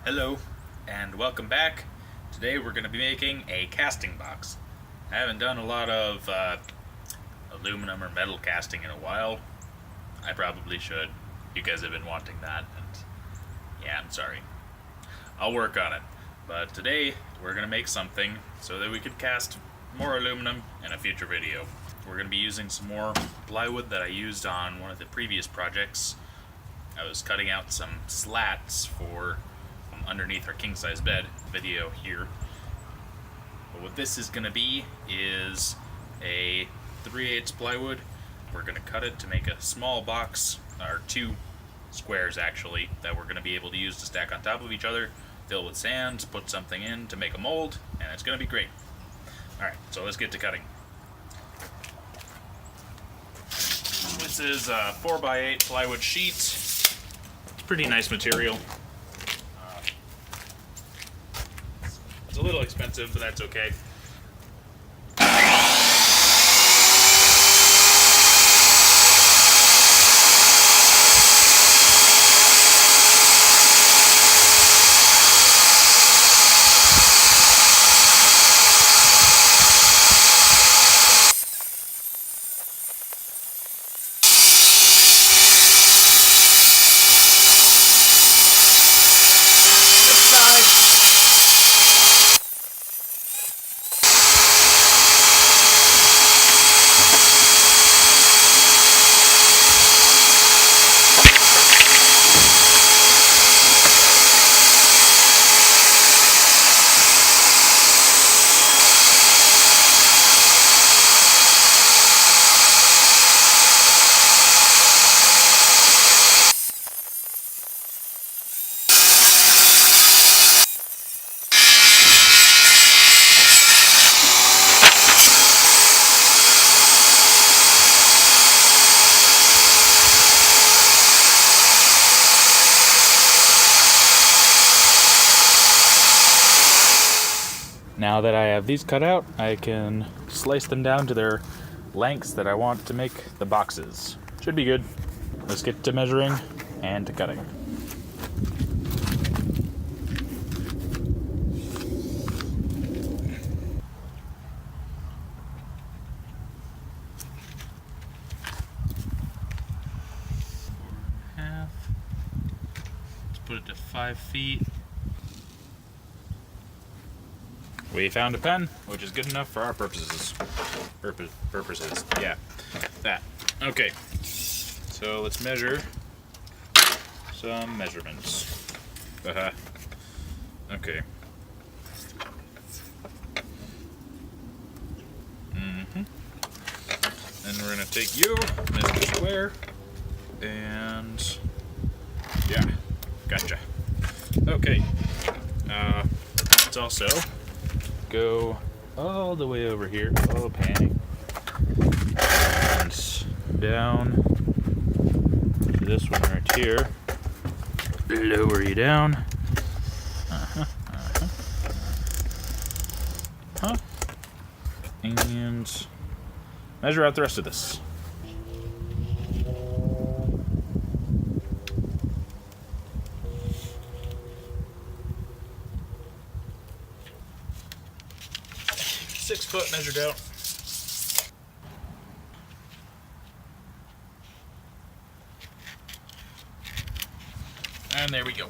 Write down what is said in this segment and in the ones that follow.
Hello, and welcome back. Today we're going to be making a casting box. I haven't done a lot of aluminum or metal casting in a while. I probably should. You guys have been wanting that, and yeah, I'm sorry. I'll work on it. But today we're going to make something so that we could cast more aluminum in a future video. We're going to be using some more plywood that I used on one of the previous projects. I was cutting out some slats for underneath our king-size bed video here. But what this is going to be is a 3/8 plywood. We're going to cut it to make a small box, or two squares actually, that we're going to be able to use to stack on top of each other, fill with sand, put something in to make a mold, and it's going to be great. Alright, so let's get to cutting. This is a 4x8 plywood sheet. It's pretty nice material. It's a little expensive, but that's okay. Now that I have these cut out, I can slice them down to their lengths that I want to make the boxes. Should be good. Let's get to measuring and to cutting. Half. Let's put it to 5 feet. We found a pen, which is good enough for our purposes. Purposes, yeah, that. Okay, so let's measure some measurements. Okay. And we're gonna take you, Mr. Square, and yeah, gotcha. Okay. Let's also go all the way over here, panning, and down to this one right here. Lower you down. And measure out the rest of this. Six foot measured out. And there we go.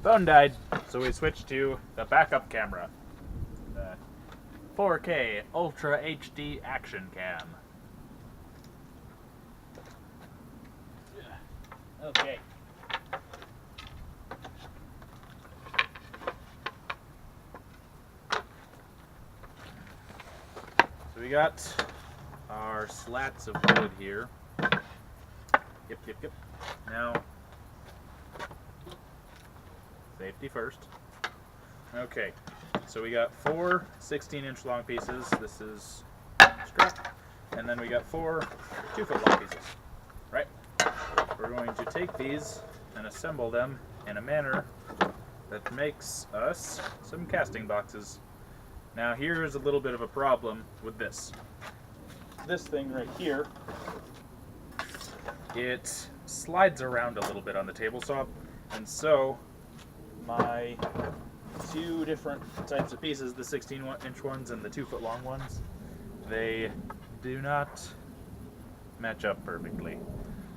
Phone died, so we switched to the backup camera. The 4K Ultra HD Action Cam. Okay. So we got our slats of wood here. Yep. Now, safety first. Okay, so we got 4 16-inch long pieces. This is strap. And then we got 4 2-foot long pieces. Right? We're going to take these and assemble them in a manner that makes us some casting boxes. Now here's a little bit of a problem with this. This thing right here, it slides around a little bit on the table saw, and so my 2 different types of pieces, the 16-inch ones and the 2-foot long ones, they do not match up perfectly.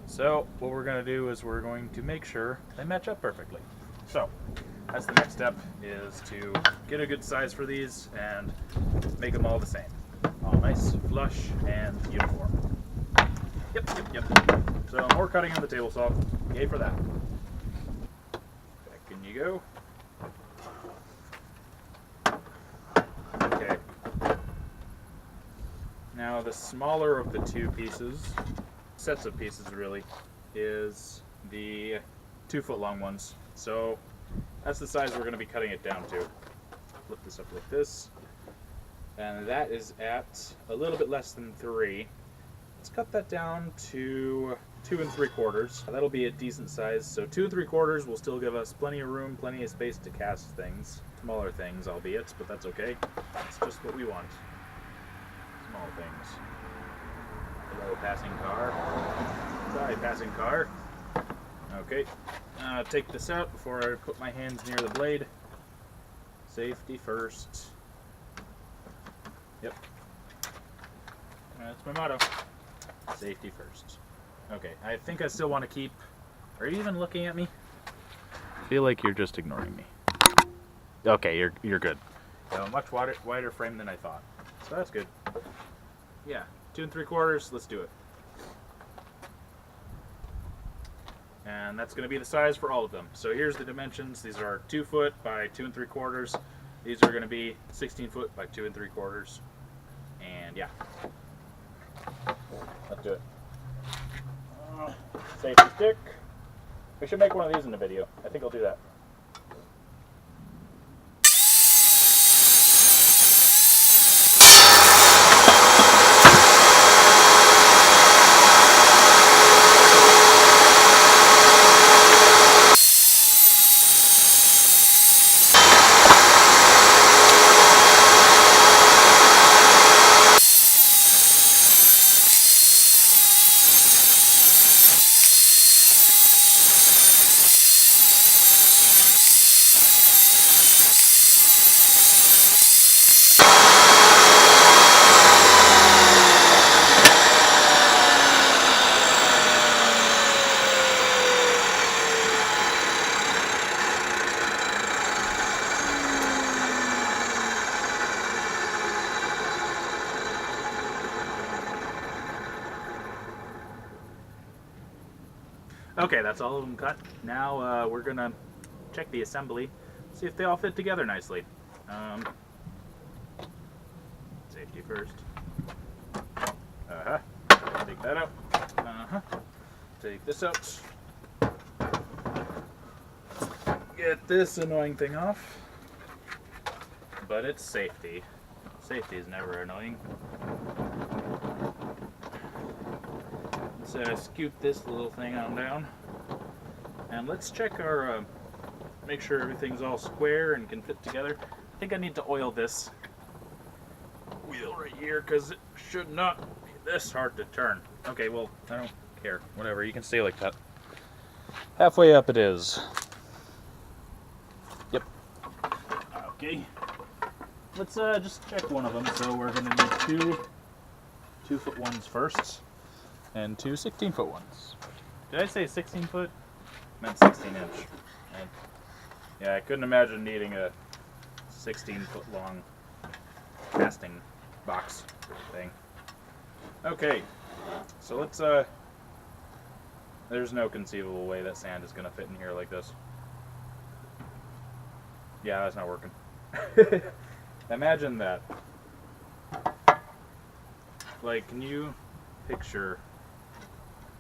So what we're going to do is we're going to make sure they match up perfectly. So that's the next step, is to get a good size for these and make them all the same. All nice, flush, and uniform. Yep. So more cutting on the table saw. Yay for that. Back in you go. Okay. Now the smaller of the 2 pieces, sets of pieces really, is the 2-foot long ones. So that's the size we're going to be cutting it down to. Flip this up like this. And that is at a little bit less than 3. Let's cut that down to 2 3/4. That'll be a decent size. So 2 3/4 will still give us plenty of room, plenty of space to cast things. Smaller things, albeit, but that's okay. That's just what we want. Small things. Hello, passing car. Sorry, passing car. Okay. Take this out before I put my hands near the blade. Safety first. Yep. That's my motto. Safety first. Okay, I think I still want to keep... Are you even looking at me? I feel like you're just ignoring me. Okay, you're good. You have a much wider frame than I thought. So that's good. Yeah, 2 3/4, let's do it. And that's going to be the size for all of them. So here's the dimensions. These are 2 foot by 2 3/4. These are going to be 16 foot by 2 3/4. And yeah. Let's do it. Safety stick. We should make one of these in the video. I think I'll do that. Okay, that's all of them cut. Now we're gonna check the assembly, see if they all fit together nicely. Safety first. Take that out. Take this out. Get this annoying thing off. But it's safety. Safety is never annoying. Let's scoot this little thing on down. And let's check our, make sure everything's all square and can fit together. I think I need to oil this wheel right here because it should not be this hard to turn. Okay, well, I don't care. Whatever, you can stay like that. Halfway up it is. Yep. Okay. Let's just check one of them. So we're going to need 2 2-foot ones first. And 2 16-foot ones. Did I say 16 foot? I meant 16-inch. Yeah, I couldn't imagine needing a 16-foot long casting box thing. Okay, so let's, there's no conceivable way that sand is going to fit in here like this. Yeah, that's not working. Imagine that. Like, can you picture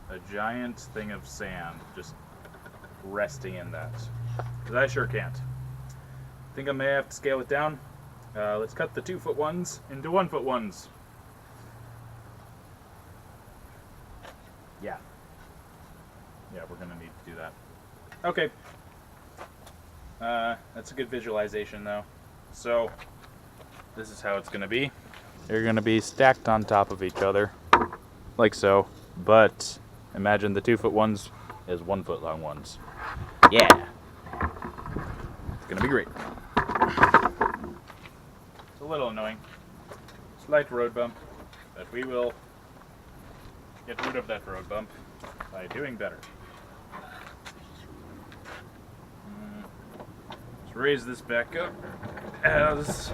a giant thing of sand just resting in that? Because I sure can't. I think I may have to scale it down. Let's cut the 2-foot ones into 1-foot ones. Yeah. Yeah, we're gonna need to do that. Okay. That's a good visualization though. So, this is how it's gonna be. They're gonna be stacked on top of each other, like so, but imagine the 2-foot ones as 1-foot long ones. Yeah! It's gonna be great. It's a little annoying. Slight road bump, but we will get rid of that road bump by doing better. Let's raise this back up as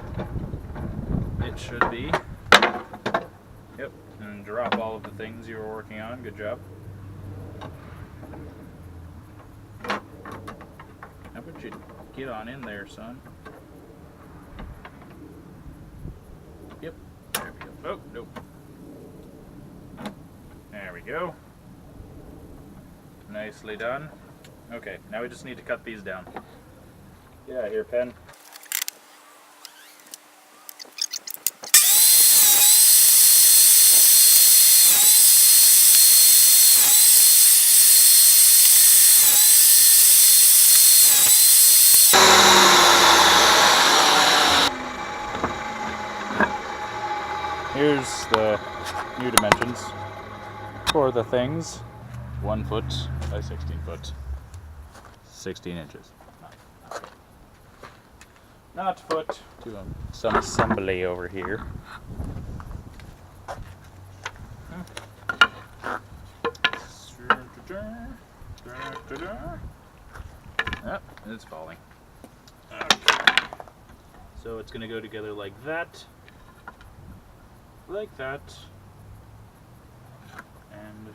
it should be. Yep, and drop all of the things you were working on. Good job. How about you get on in there, son? Yep, there we go. Oh, nope. There we go. Nicely done. Okay, now we just need to cut these down. Get out of here, pen. Here's the new dimensions for the things. 1 foot by 16 foot. 16 inches. Not foot. Doing some assembly over here. Oh, it's falling. Okay. So it's going to go together like that. Like that. And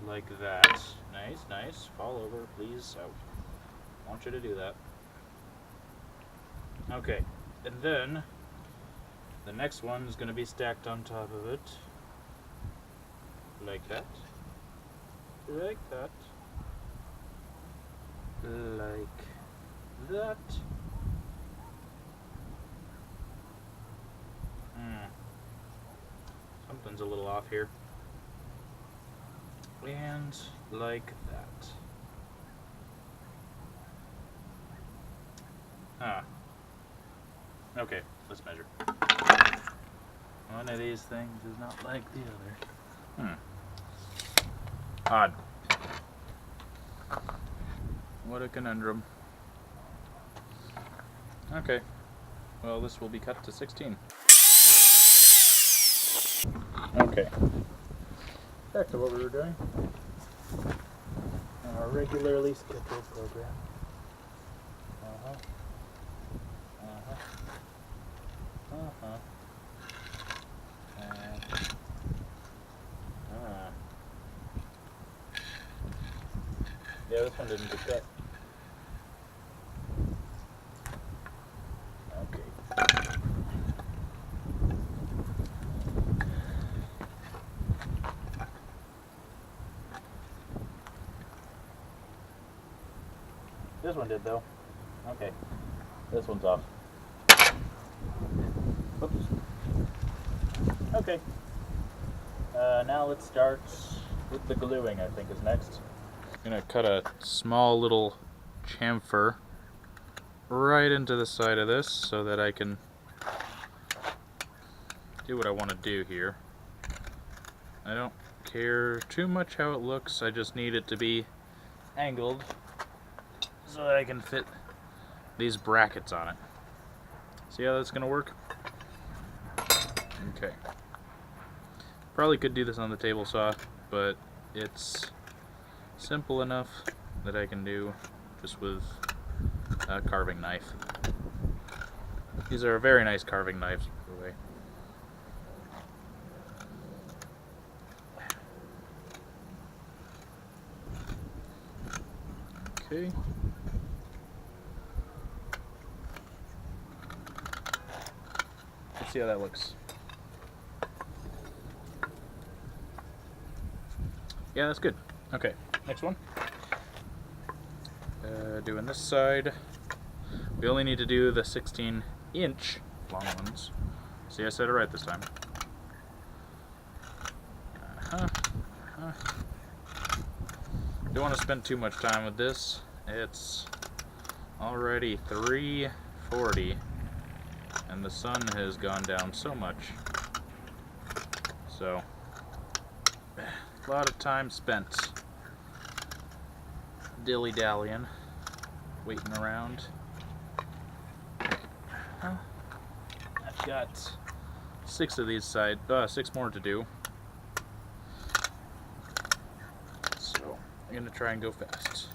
like that. Nice, nice. Fall over, please. I want you to do that. Okay, and then the next one is going to be stacked on top of it. Like that. Like that. Like that. Something's a little off here. And like that. Okay, let's measure. One of these things is not like the other. Odd. What a conundrum. Okay. Well, this will be cut to 16. Okay. Back to what we were doing. Our regularly scheduled program. Yeah, this one didn't get cut. Okay. This one did though. Okay. This one's off. Oops. Okay. Now let's start with the gluing, I think is next. I'm gonna cut a small little chamfer right into the side of this so that I can do what I want to do here. I don't care too much how it looks, I just need it to be angled so that I can fit these brackets on it. See how that's gonna work? Okay. Probably could do this on the table saw, but it's simple enough that I can do just with a carving knife. These are very nice carving knives, by the way. Okay. Let's see how that looks. Yeah, that's good. Okay, next one. Doing this side. We only need to do the 16-inch long ones. See, I said it right this time. Don't want to spend too much time with this. It's already 3:40 and the sun has gone down so much. So, a lot of time spent dilly-dallying, waiting around. I've got 6 of these side, 6 more to do. So, I'm gonna try and go fast.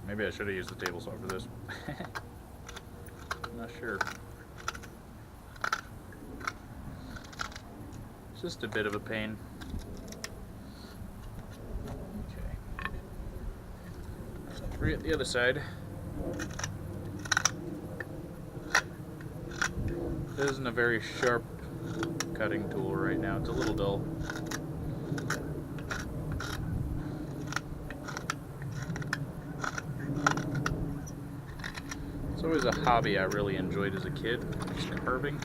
Maybe I should have used the table saw for this. I'm not sure. It's just a bit of a pain. Okay. Forget the other side. This isn't a very sharp cutting tool right now. It's a little dull. It's always a hobby I really enjoyed as a kid, just carving.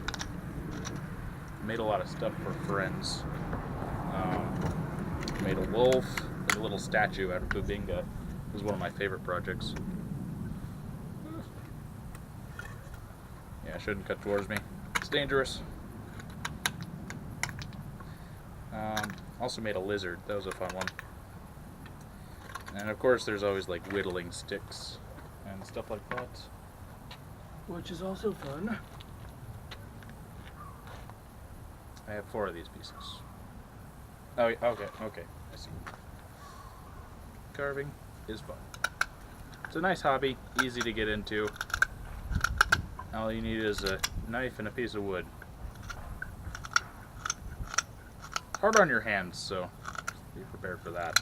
Made a lot of stuff for friends. Made a wolf, a little statue out of Bubinga. It was one of my favorite projects. Yeah, I shouldn't cut towards me. It's dangerous. Also made a lizard. That was a fun one. And of course there's always like whittling sticks and stuff like that, which is also fun. I have 4 of these pieces. Oh, okay, I see. Carving is fun. It's a nice hobby, easy to get into. All you need is a knife and a piece of wood. Hard on your hands, so be prepared for that.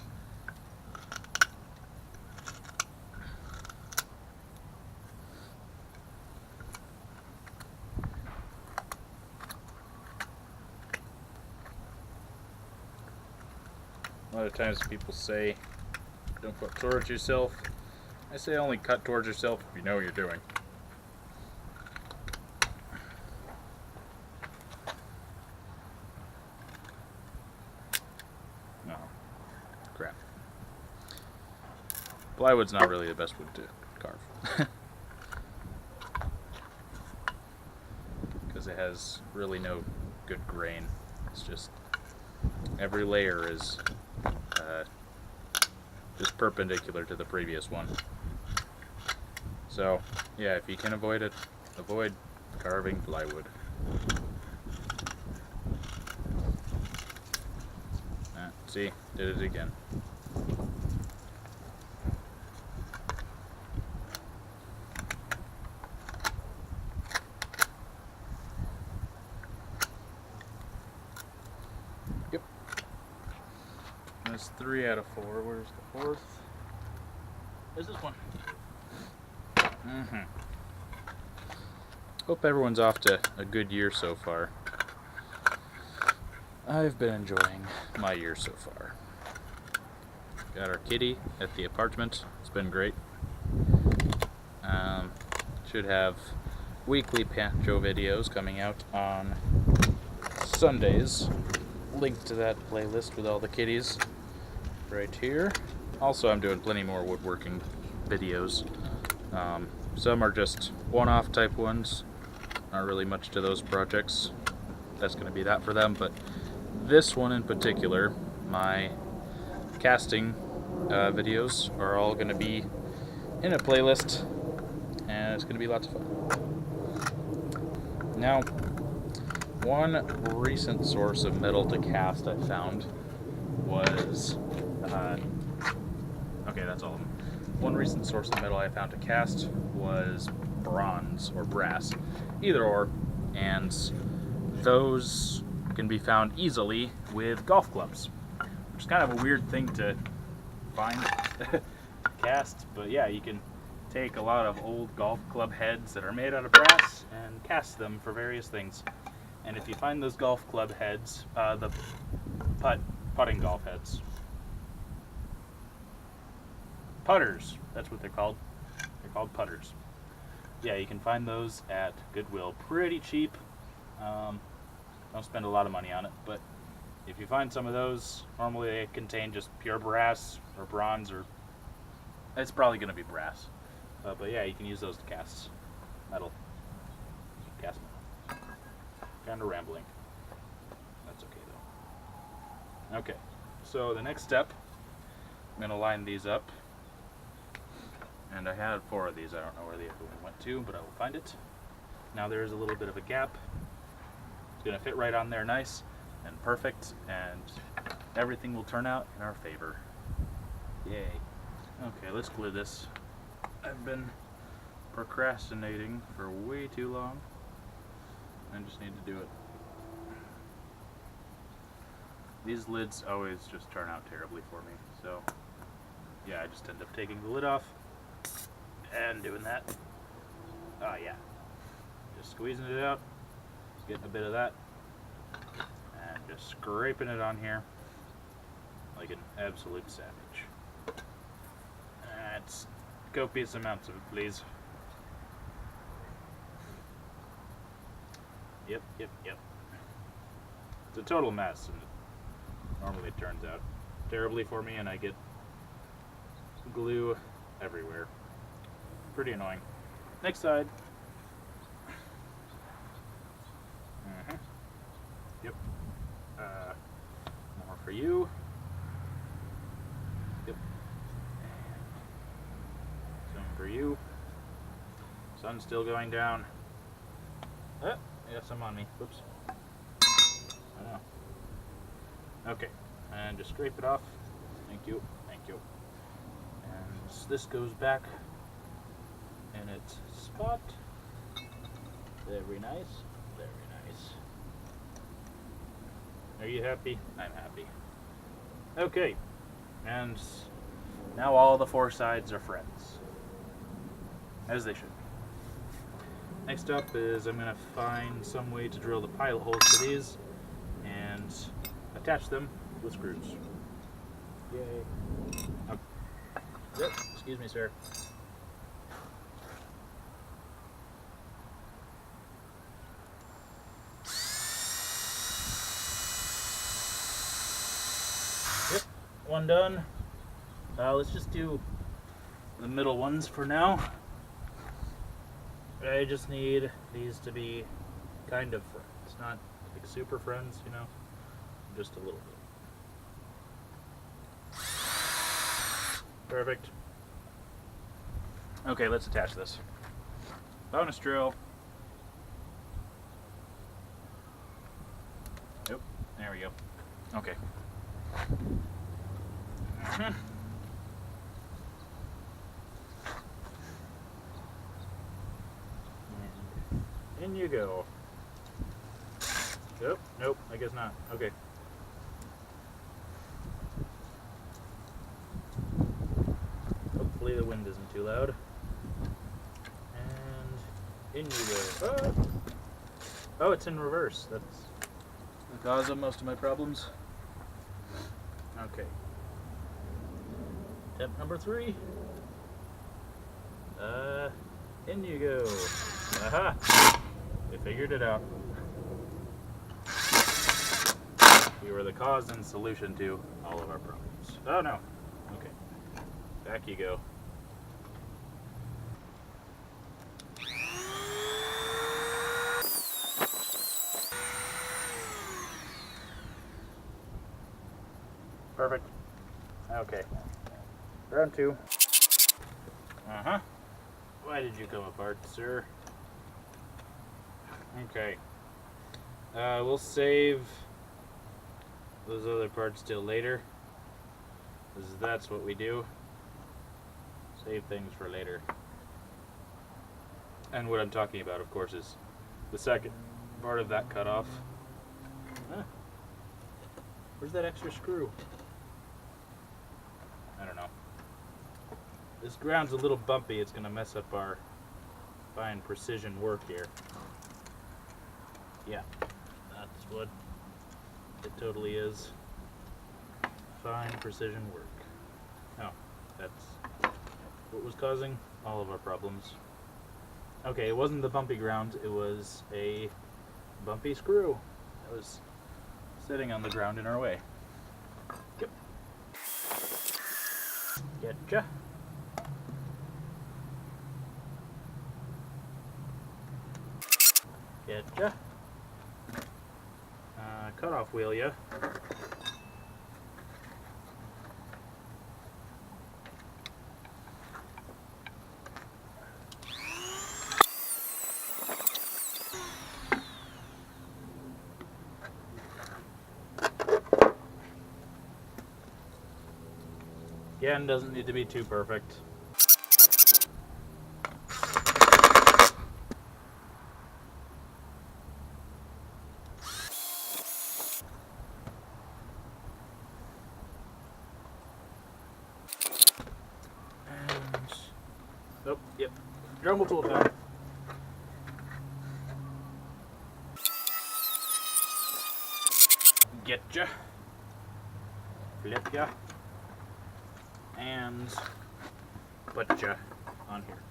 A lot of times people say, don't cut towards yourself. I say only cut towards yourself if you know what you're doing. No. Crap. Plywood's not really the best wood to carve. Because it has really no good grain. It's just, every layer is just perpendicular to the previous one. So, yeah, if you can avoid it, avoid carving plywood. See, did it again. Yep. That's 3 out of 4. Where's the 4th? There's this one. Hope everyone's off to a good year so far. I've been enjoying my year so far. Got our kitty at the apartment. It's been great. Should have weekly Pancho videos coming out on Sundays. Link to that playlist with all the kitties right here. Also, I'm doing plenty more woodworking videos. Some are just one-off type ones. Not really much to those projects. That's going to be that for them, but this one in particular, my casting videos are all going to be in a playlist, and it's going to be lots of fun. Now, one recent source of metal to cast I found was, okay, that's all of them. One recent source of metal I found to cast was bronze or brass, either or, and those can be found easily with golf clubs, which is kind of a weird thing to find cast, but yeah, you can take a lot of old golf club heads that are made out of brass and cast them for various things. And if you find those golf club heads, the putting golf heads, putters, that's what they're called. They're called putters. Yeah, you can find those at Goodwill pretty cheap. Don't spend a lot of money on it, but if you find some of those, normally they contain just pure brass or bronze, or it's probably going to be brass. But yeah, you can use those to cast metal. Cast metal. Kind of rambling. That's okay though. Okay, so the next step, I'm going to line these up. And I had 4 of these. I don't know where the other one went to, but I will find it. Now there is a little bit of a gap. It's going to fit right on there nice and perfect, and everything will turn out in our favor. Yay. Okay, let's glue this. I've been procrastinating for way too long. I just need to do it. These lids always just turn out terribly for me, so yeah, I just end up taking the lid off and doing that. Oh yeah, just squeezing it out, getting a bit of that, and just scraping it on here like an absolute savage. That's copious amounts of it, please. Yep. It's a total mess, and normally it turns out terribly for me, and I get glue everywhere. Pretty annoying. Next side. Yep. More for you. Yep. Some for you. Sun's still going down. I got some on me. Whoops. I know. Okay. And just scrape it off. Thank you. And this goes back in its spot. Very nice. Are you happy? I'm happy. Okay. And now all the 4 sides are friends. As they should be. Next up is I'm going to find some way to drill the pilot holes for these and attach them with screws. Yay. Okay. Yep. Excuse me, sir. Yep. One done. Let's just do the middle ones for now. I just need these to be kind of friends, not like super friends, you know, just a little bit. Perfect. Okay, let's attach this. Bonus drill. Yep, there we go. Okay. In you go. Nope, I guess not. Okay. Hopefully the wind isn't too loud. And in you go. Oh, it's in reverse. That's the cause of most of my problems. Okay. Step number 3. In you go. Aha! We figured it out. We were the cause and solution to all of our problems. Oh no. Okay. Back you go. Perfect. Okay. Round 2. Uh-huh. Why did you come apart, sir? Okay. We'll save those other parts till later, because that's what we do. Save things for later. And what I'm talking about, of course, is the second part of that cutoff. Huh. Where's that extra screw? I don't know. This ground's a little bumpy. It's going to mess up our fine precision work here. Yeah. wood. It totally is. Fine precision work. Oh, that's what was causing all of our problems. Okay, it wasn't the bumpy ground, it was a bumpy screw that was sitting on the ground in our way. Yep. Getcha. Getcha. Cut off wheel ya. Again, doesn't need to be too perfect. And, oh, yep, Dremel tool time. Getcha. Flip ya. And butcha on here.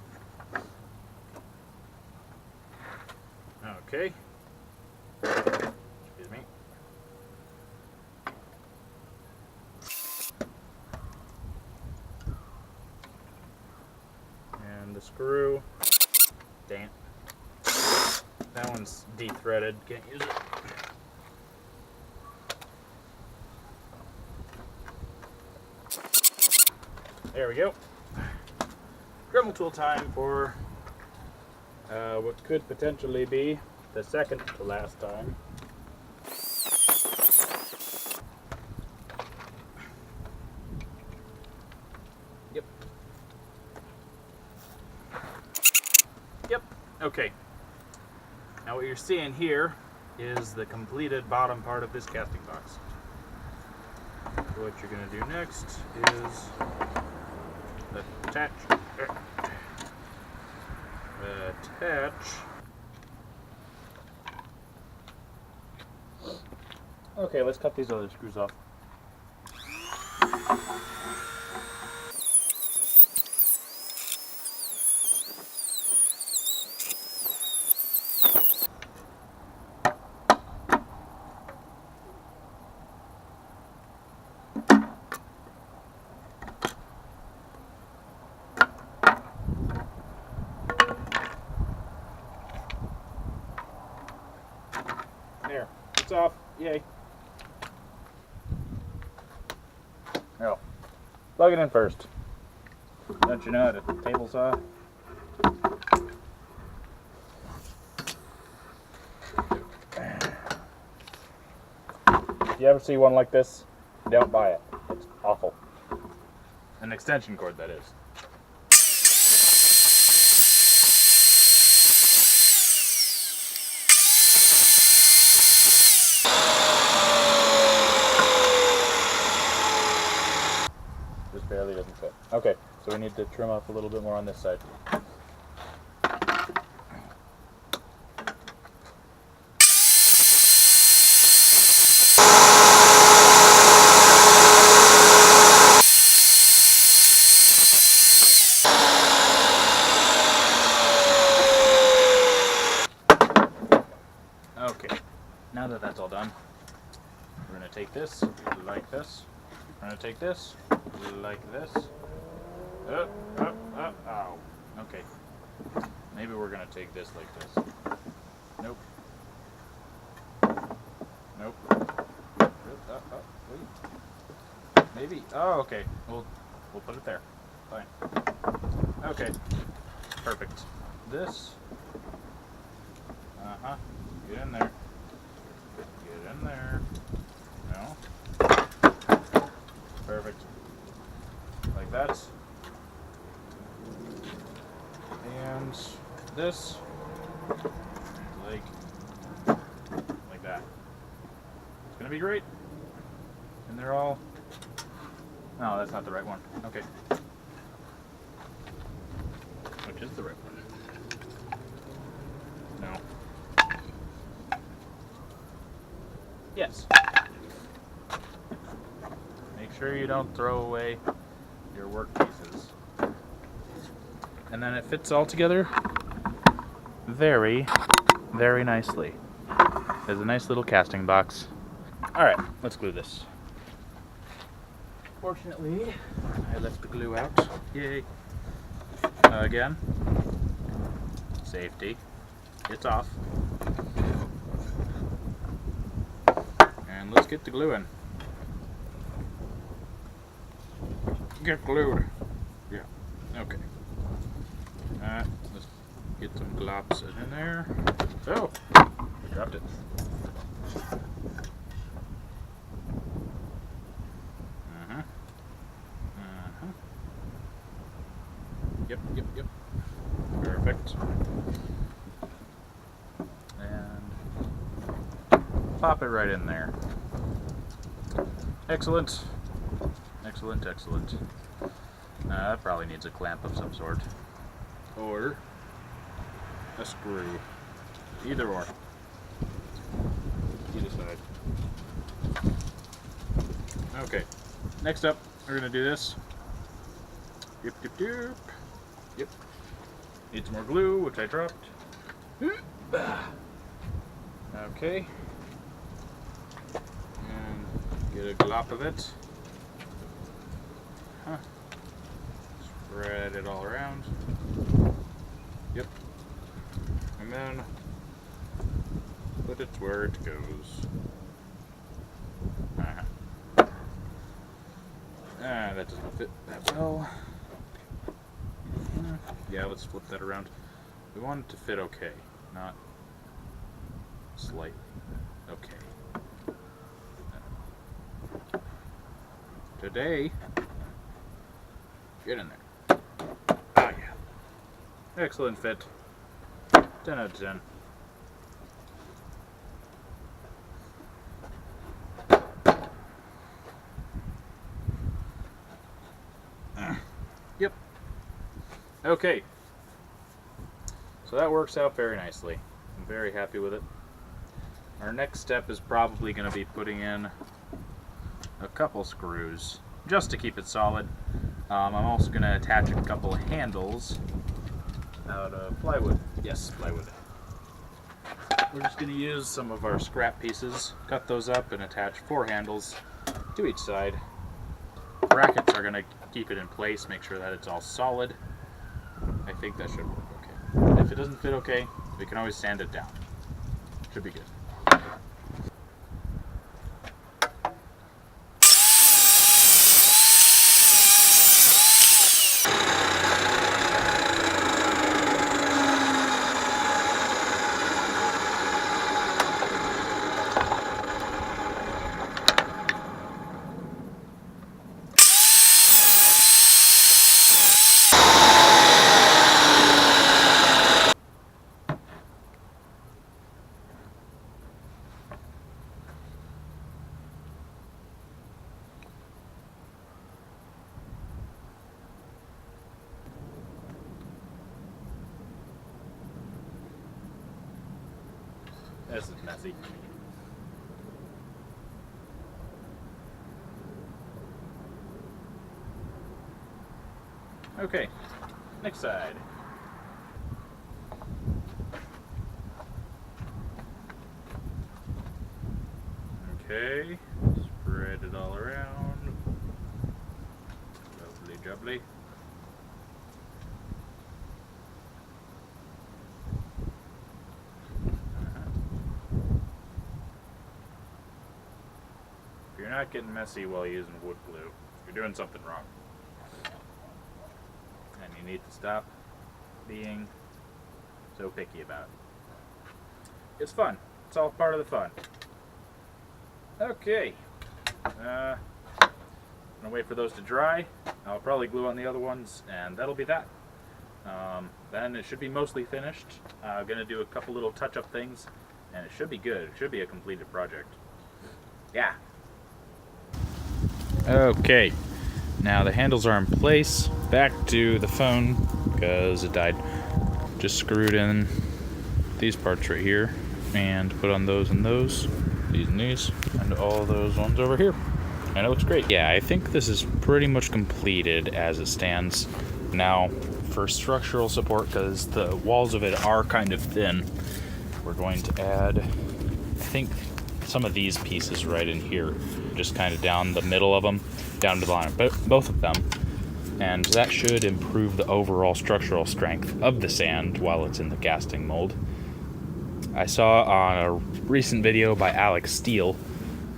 Okay. Excuse me. And the screw. Dang it. That one's de-threaded. Can't use it. There we go. Dremel tool time for what could potentially be the second to last time. Yep. Yep. Okay. Now what you're seeing here is the completed bottom part of this casting box. So what you're going to do next is attach. Okay, let's cut these other screws off. There, it's off. Yay. Oh, plug it in first. Don't you know how to table saw? If you ever see one like this, don't buy it. It's awful. An extension cord, that is. Just barely doesn't fit. Okay, so we need to trim up a little bit more on this side. Okay, now that that's all done, we're going to take this like this. We're going to take this like this. Ow. Okay. Maybe we're going to take this like this. Nope. Nope. Wait. Maybe. Oh, okay. We'll put it there. Fine. Okay. Perfect. This. Uh-huh. Get in there. Get in there. No. Perfect. Like that. And this. Like that. It's gonna be great. And they're all. No, that's not the right one. Okay. Which is the right one? No. Yes. Make sure you don't throw away your work pieces. And then it fits all together very, very nicely. There's a nice little casting box. Alright, let's glue this. Fortunately, I left the glue out. Yay. Again, safety. It's off. And let's get the glue in. Get glued. Yeah, okay. Let's get some glops in there. Oh, I dropped it. Yep. Perfect. And pop it right in there. Excellent. Excellent. That probably needs a clamp of some sort. Or a screw. Either or. Either side. Okay. Next up, we're going to do this. Yep. Need some more glue, which I dropped. Okay. And get a glop of it. Spread it all around. Yep. And then put it where it goes. That doesn't fit that well. Yeah, let's flip that around. We want it to fit okay, not slightly. Okay. Today, get in there. Ah, yeah. Excellent fit. 10 out of 10. Yep. Okay. So that works out very nicely. I'm very happy with it. Our next step is probably going to be putting in a couple screws just to keep it solid. I'm also going to attach a couple handles out of plywood. Yes, plywood. We're just going to use some of our scrap pieces, cut those up, and attach 4 handles to each side. Brackets are going to keep it in place, make sure that it's all solid. I think that should work okay. If it doesn't fit okay, we can always sand it down. Should be good. This is messy. Okay, next side. Okay, spread it all around. Lovely jubbly. If you're not getting messy while using wood glue, you're doing something wrong. And you need to stop being so picky about it. It's fun. It's all part of the fun. Okay. I'm gonna wait for those to dry. I'll probably glue on the other ones, and that'll be that. Then it should be mostly finished. I'm gonna do a couple little touch-up things, and it should be good. It should be a completed project. Yeah. Okay. Now the handles are in place. Back to the phone because it died. Just screwed in these parts right here and put on those and those. these, and all those ones over here. And it looks great. Yeah, I think this is pretty much completed as it stands. Now, for structural support, because the walls of it are kind of thin, we're going to add, I think, some of these pieces right in here, just kind of down the middle of them, down to the line, but both of them. And that should improve the overall structural strength of the sand while it's in the casting mold. I saw on a recent video by Alex Steele,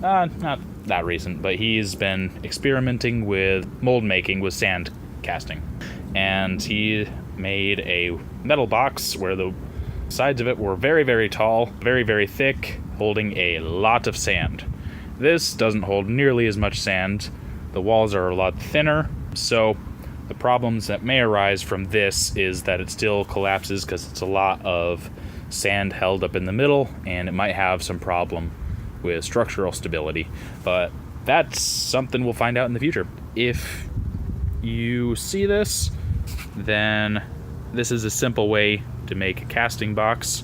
not that recent, but he's been experimenting with mold making with sand casting. And he made a metal box where the sides of it were very, very tall, very, very thick, holding a lot of sand. This doesn't hold nearly as much sand. The walls are a lot thinner, so the problems that may arise from this is that it still collapses because it's a lot of sand held up in the middle, and it might have some problem with structural stability, but that's something we'll find out in the future. If you see this, then this is a simple way to make a casting box.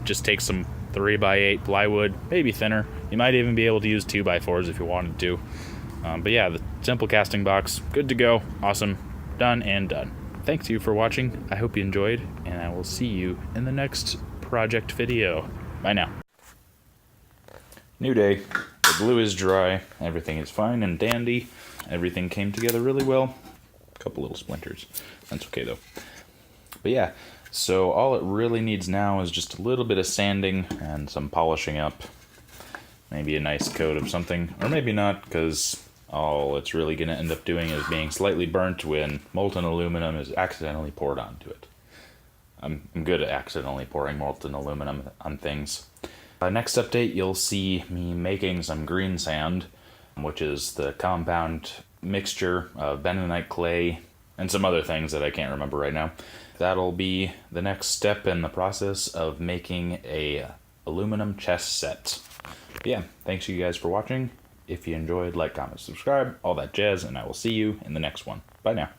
Just take some 3x8 plywood, maybe thinner. You might even be able to use 2x4s if you wanted to. But yeah, the simple casting box, good to go, awesome, done and done. Thanks you for watching. I hope you enjoyed, and I will see you in the next project video. Bye now. New day. The glue is dry. Everything is fine and dandy. Everything came together really well. A couple little splinters. That's okay though. But yeah, so all it really needs now is just a little bit of sanding and some polishing up. Maybe a nice coat of something, or maybe not, because all it's really going to end up doing is being slightly burnt when molten aluminum is accidentally poured onto it. I'm good at accidentally pouring molten aluminum on things. Next update, you'll see me making some green sand, which is the compound mixture of bentonite clay and some other things that I can't remember right now. That'll be the next step in the process of making a aluminum chess set. But yeah, thanks you guys for watching. If you enjoyed, like, comment, subscribe, all that jazz, and I will see you in the next one. Bye now.